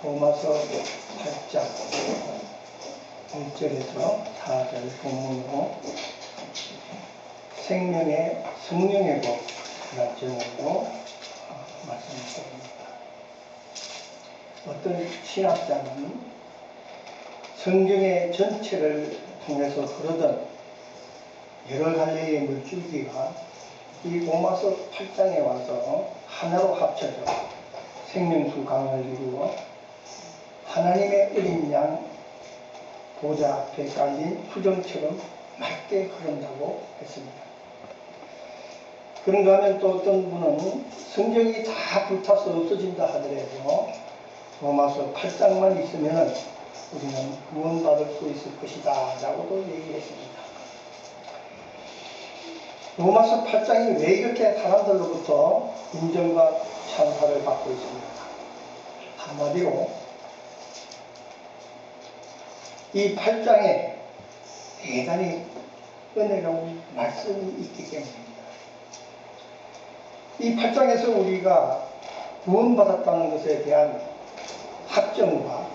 로마서 8장 1절에서 4절 본문으로 생명의 성령의 법이라는 제목으로 말씀을 드립니다. 어떤 신학자는 성경의 전체를 통해서 흐르던 여러 갈래의 물줄기가 이 로마서 8장에 와서 하나로 합쳐져 생명수 강을 이루어 하나님의 어린 양 보좌 앞에 깔린 수정처럼 맑게 흐른다고 했습니다. 그런가 하면 또 어떤 분은 성경이 다 불타서 없어진다 하더라도 로마서 8장만 있으면 우리는 구원받을 수 있을 것이다 라고도 얘기했습니다. 로마서 8장이 왜 이렇게 사람들로부터 인정과 찬사를 받고 있습니까? 한마디로 이 8장에 대단히 은혜로운 말씀이 있기 때문입니다. 이 8장에서 우리가 구원받았다는 것에 대한 확정과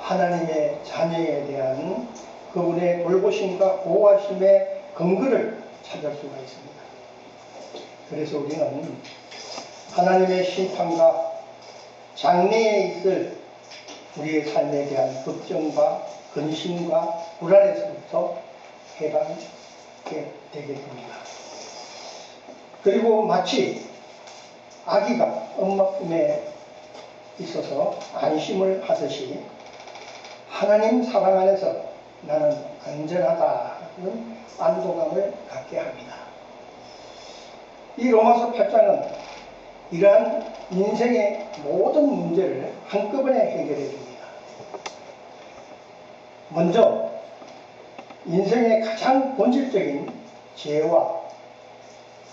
하나님의 자녀에 대한 그분의 돌보심과 보호하심의 근거를 찾을 수가 있습니다. 그래서 우리는 하나님의 심판과 장래에 있을 우리의 삶에 대한 걱정과 근심과 불안에서부터 해방되게 됩니다. 그리고 마치 아기가 엄마 품에 있어서 안심을 하듯이 하나님 사랑 안에서 나는 안전하다는 안도감을 갖게 합니다. 이 로마서 8장은 이러한 인생의 모든 문제를 한꺼번에 해결해 줍니다. 먼저 인생의 가장 본질적인 죄와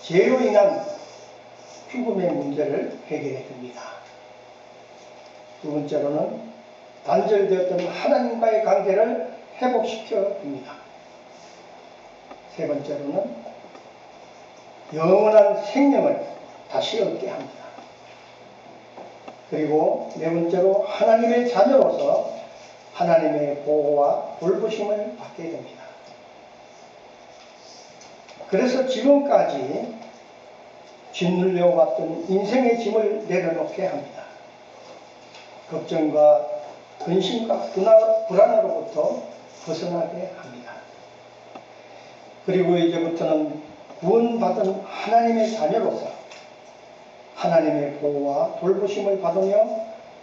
죄로 인한 죽음의 문제를 해결해 줍니다. 두 번째로는 단절되었던 하나님과의 관계를 회복시켜 줍니다. 세 번째로는 영원한 생명을 다시 얻게 합니다. 그리고 네 번째로 하나님의 자녀로서 하나님의 보호와 돌보심을 받게 됩니다. 그래서 지금까지 짓눌려 왔던 인생의 짐을 내려놓게 합니다. 걱정과 근심과 불안으로부터 벗어나게 합니다. 그리고 이제부터는 구원받은 하나님의 자녀로서 하나님의 보호와 돌보심을 받으며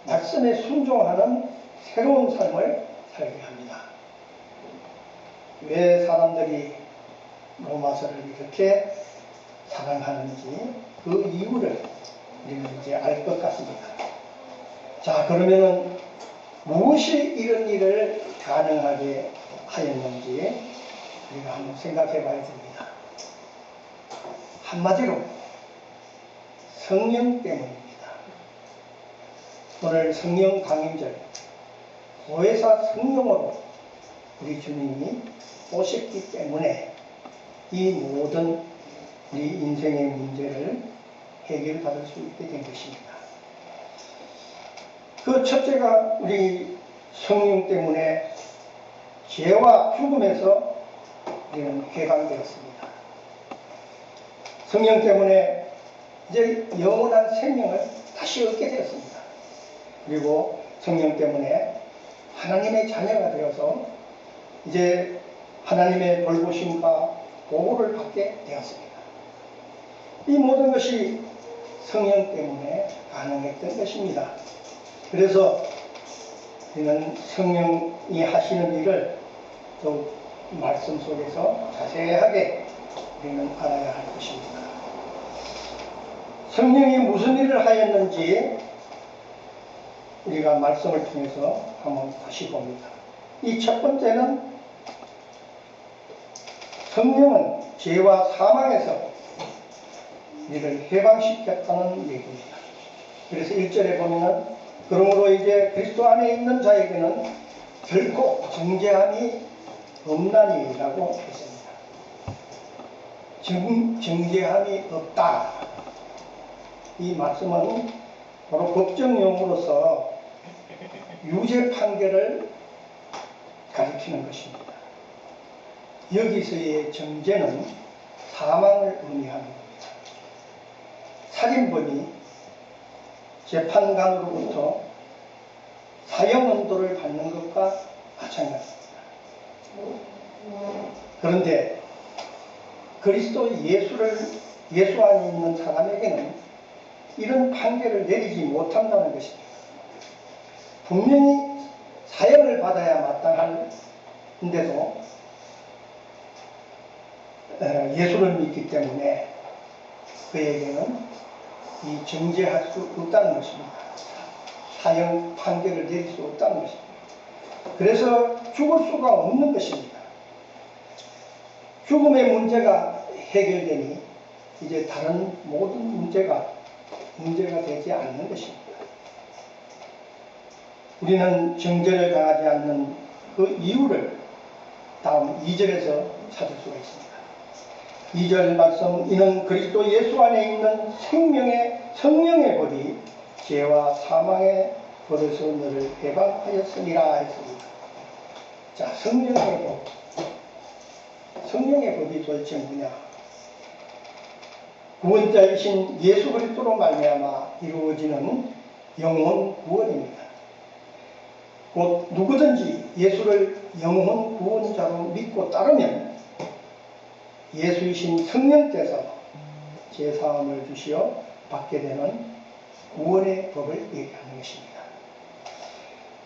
말씀에 순종하는 새로운 삶을 살게 합니다. 왜 사람들이 로마서를 이렇게 사랑하는지 그 이유를 우리는 이제 알 것 같습니다. 자, 그러면은 무엇이 이런 일을 가능하게 하였는지 우리가 한번 생각해 봐야 됩니다. 한마디로 성령 때문입니다. 오늘 성령 강림절 보혜사 성령으로 우리 주님이 오셨기 때문에 이 모든 우리 인생의 문제를 해결받을 수 있게 된 것입니다. 그 첫째가 우리 성령 때문에 죄와 죽음에서 우리는 해방되었습니다. 성령 때문에 이제 영원한 생명을 다시 얻게 되었습니다. 그리고 성령 때문에 하나님의 자녀가 되어서 이제 하나님의 돌보심과 보호를 받게 되었습니다. 이 모든 것이 성령 때문에 가능했던 것입니다. 그래서 우리는 성령이 하시는 일을 또 말씀 속에서 자세하게 우리는 알아야 할 것입니다. 성령이 무슨 일을 하였는지 우리가 말씀을 통해서 한번 다시 봅니다. 이 첫 번째는 성령은 죄와 사망에서 우리를 해방시켰다는 얘기입니다. 그래서 1절에 보면은 그러므로 이제 그리스도 안에 있는 자에게는 결코 정죄함이 없나니라고 했습니다. 정죄함이 없다. 이 말씀은 바로 법정용어로서 유죄 판결을 가리키는 것입니다. 여기서의 정죄는 사망을 의미하는 겁니다. 살인범이 재판관으로부터 사형언도를 받는 것과 마찬가지입니다. 그런데 그리스도 예수 안에 있는 사람에게는 이런 판결을 내리지 못한다는 것입니다. 분명히 사형을 받아야 마땅한데도 예수를 믿기 때문에 그에게는 이 정죄할 수 없다는 것입니다. 사형 판결을 내릴 수 없다는 것입니다. 그래서 죽을 수가 없는 것입니다. 죽음의 문제가 해결되니 이제 다른 모든 문제가 되지 않는 것입니다. 우리는 정죄를 당하지 않는 그 이유를 다음 2절에서 찾을 수가 있습니다. 2절 말씀, 이는 그리스도 예수 안에 있는 성령의 법이 죄와 사망의 벌에서 너를 해방하였으니라 했습니다. 자, 성령의 법이 도대체 뭐냐? 구원자이신 예수 그리스도로 말미암아 이루어지는 영혼 구원입니다. 곧 누구든지 예수를 영혼 구원자로 믿고 따르면 예수이신 성령께서 제사함을 주시어 받게 되는 구원의 법을 얘기하는 것입니다.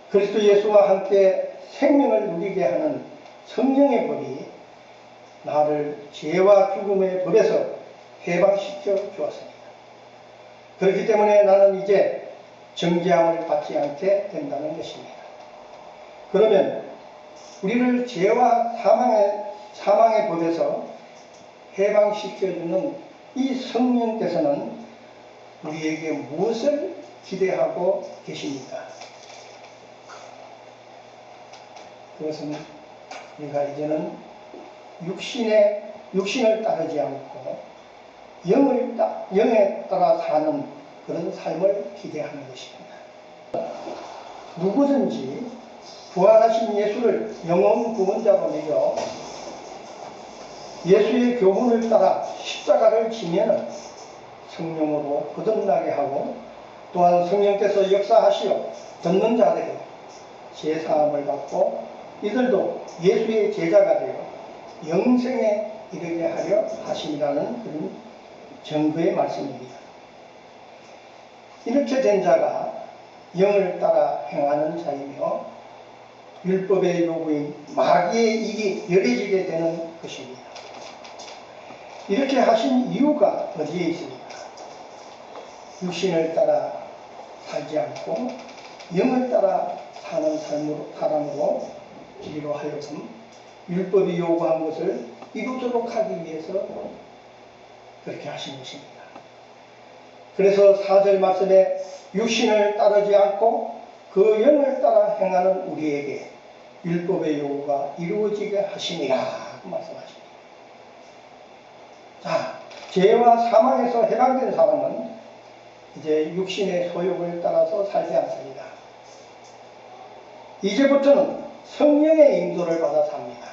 그리스도 예수와 함께 생명을 누리게 하는 성령의 법이 나를 죄와 죽음의 법에서 해방시켜 주었습니다. 그렇기 때문에 나는 이제 정죄함을 받지 않게 된다는 것입니다. 그러면 우리를 죄와 사망의 법에서 해방시켜주는 이 성령께서는 우리에게 무엇을 기대하고 계십니까? 그것은 우리가 이제는 육신을 따르지 않고 영에 따라 사는 그런 삶을 기대하는 것입니다. 누구든지 부활하신 예수를 영혼 구원자로 믿어 예수의 교훈을 따라 십자가를 지면 성령으로 거듭나게 하고, 또한 성령께서 역사하시어 듣는 자들이 제사함을 받고 이들도 예수의 제자가 되어 영생에 이르게 하려 하심이라는 그런 증거의 말씀입니다. 이렇게 된 자가 영을 따라 행하는 자이며 율법의 요구인 마귀의 일이 열해지게 되는 것입니다. 이렇게 하신 이유가 어디에 있습니까? 육신을 따라 살지 않고 영을 따라 사는 사람으로 우리로 하여금 율법이 요구한 것을 이루도록 하기 위해서 그렇게 하신 것입니다. 그래서 4절 말씀에 육신을 따르지 않고 그 영을 따라 행하는 우리에게 율법의 요구가 이루어지게 하시니라 말씀하십니다. 자, 죄와 사망에서 해방된 사람은 이제 육신의 소욕을 따라서 살지 않습니다. 이제부터는 성령의 인도를 받아 삽니다.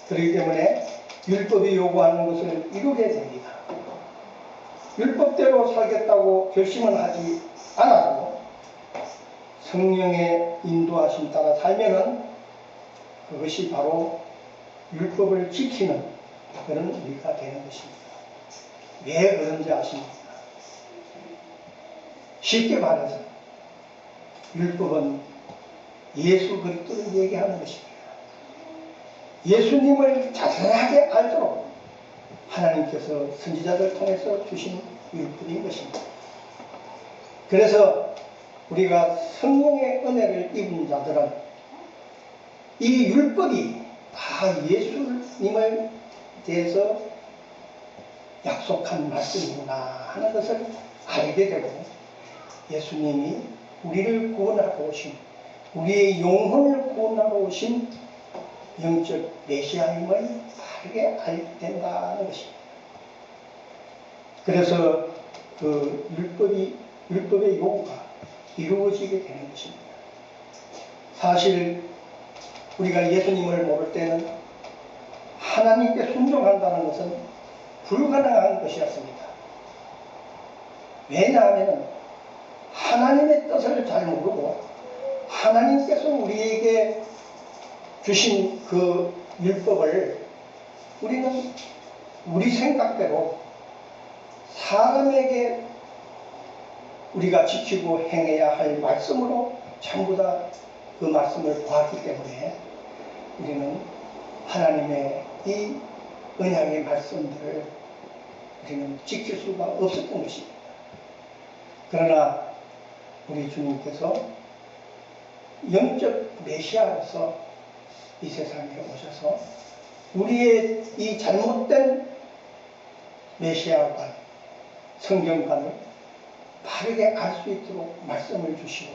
그렇기 때문에 율법이 요구하는 것을 이루게 됩니다. 율법대로 살겠다고 결심은 하지 않아도 성령의 인도하심 따라 살면은 그것이 바로 율법을 지키는 그런 우리가 되는 것입니다. 왜 그런지 아십니까? 쉽게 말해서 율법은 예수 그리스도를 얘기하는 것입니다. 예수님을 자세하게 알도록 하나님께서 선지자들 통해서 주신 율법인 것입니다. 그래서 우리가 성령의 은혜를 입은 자들은 이 율법이 다 예수님을 대해서 약속한 말씀이구나 하는 것을 알게 되고, 예수님이 우리를 구원하러 오신, 우리의 영혼을 구원하러 오신 영적 메시아임을 바르게 알게 된다는 것입니다. 그래서 그 율법의 요구가 이루어지게 되는 것입니다. 사실 우리가 예수님을 모를 때는 하나님께 순종한다는 것은 불가능한 것이었습니다. 왜냐하면 하나님의 뜻을 잘 모르고 하나님께서 우리에게 주신 그 율법을 우리는 우리 생각대로 사람에게 우리가 지키고 행해야 할 말씀으로 전부 다 그 말씀을 보았기 때문에 우리는 하나님의 이 언약의 말씀들을 우리는 지킬 수가 없었던 것입니다. 그러나 우리 주님께서 영적 메시아로서 이 세상에 오셔서 우리의 이 잘못된 메시아관, 성경관을 바르게 알 수 있도록 말씀을 주시고,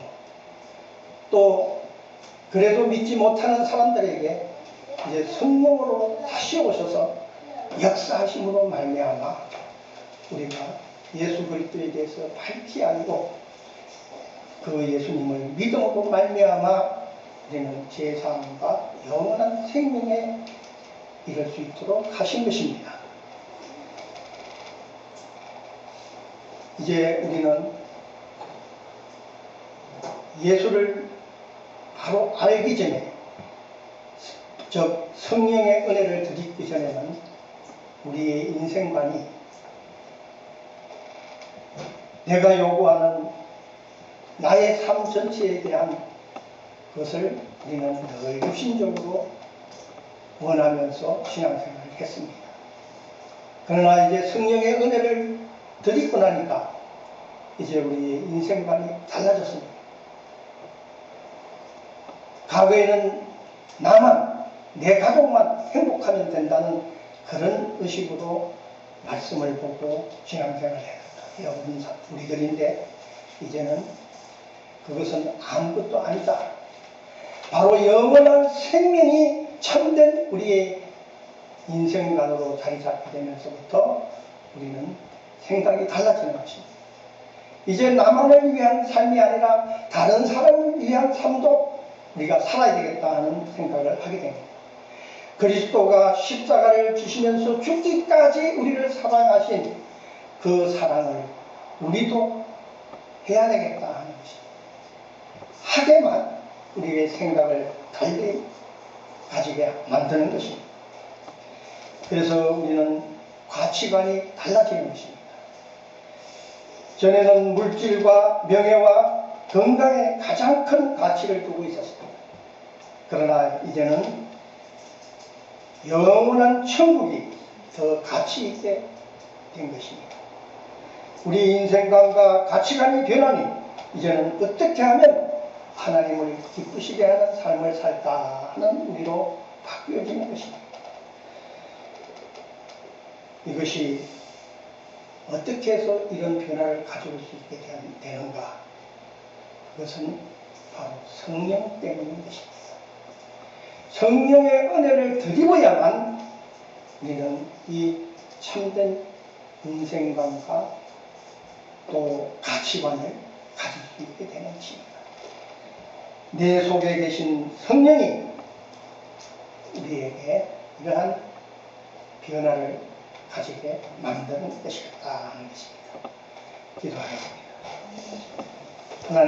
또 그래도 믿지 못하는 사람들에게 이제 성령으로 다시 오셔서 역사하심으로 말미암아 우리가 예수 그리스도에 대해서 밝히 알고 그 예수님을 믿음으로 말미암아 우리는 제사함과 영원한 생명에 이를 수 있도록 하신 것입니다. 이제 우리는 예수를 바로 알기 전에, 즉 성령의 은혜를 드리기 전에는 우리의 인생관이 내가 요구하는 나의 삶 전체에 대한 것을 우리는 늘 육신적으로 원하면서 신앙생활을 했습니다. 그러나 이제 성령의 은혜를 드리고 나니까 이제 우리의 인생관이 달라졌습니다. 과거에는 나만, 내 가족만 행복하면 된다는 그런 의식으로 말씀을 보고 신앙생활을 해온 우리들인데, 이제는 그것은 아무것도 아니다. 바로 영원한 생명이 참된 우리의 인생관으로 자리 잡게 되면서부터 우리는 생각이 달라지는 것입니다. 이제 나만을 위한 삶이 아니라 다른 사람을 위한 삶도 우리가 살아야 되겠다 하는 생각을 하게 됩니다. 그리스도가 십자가를 지시면서 죽기까지 우리를 사랑하신 그 사랑을 우리도 해야 되겠다 하는 것입니다. 하게만 우리의 생각을 달리 가지게 만드는 것입니다. 그래서 우리는 가치관이 달라지는 것입니다. 전에는 물질과 명예와 건강에 가장 큰 가치를 두고 있었습니다. 그러나 이제는 영원한 천국이 더 가치 있게 된 것입니다. 우리 인생관과 가치관이 변하니 이제는 어떻게 하면 하나님을 기쁘시게 하는 삶을 살까 하는 우리로 바뀌어지는 것입니다. 이것이 어떻게 해서 이런 변화를 가져올 수 있게 되는가? 그것은 바로 성령 때문인 것입니다. 성령의 은혜를 드리고야만 우리는 이 참된 인생관과 또 가치관을 가질 수 있게 되는 것입니다. 내 속에 계신 성령이 우리에게 이러한 변화를 가지게 만드는 것이겠다 하는 것입니다. 기도하겠습니다. 하나님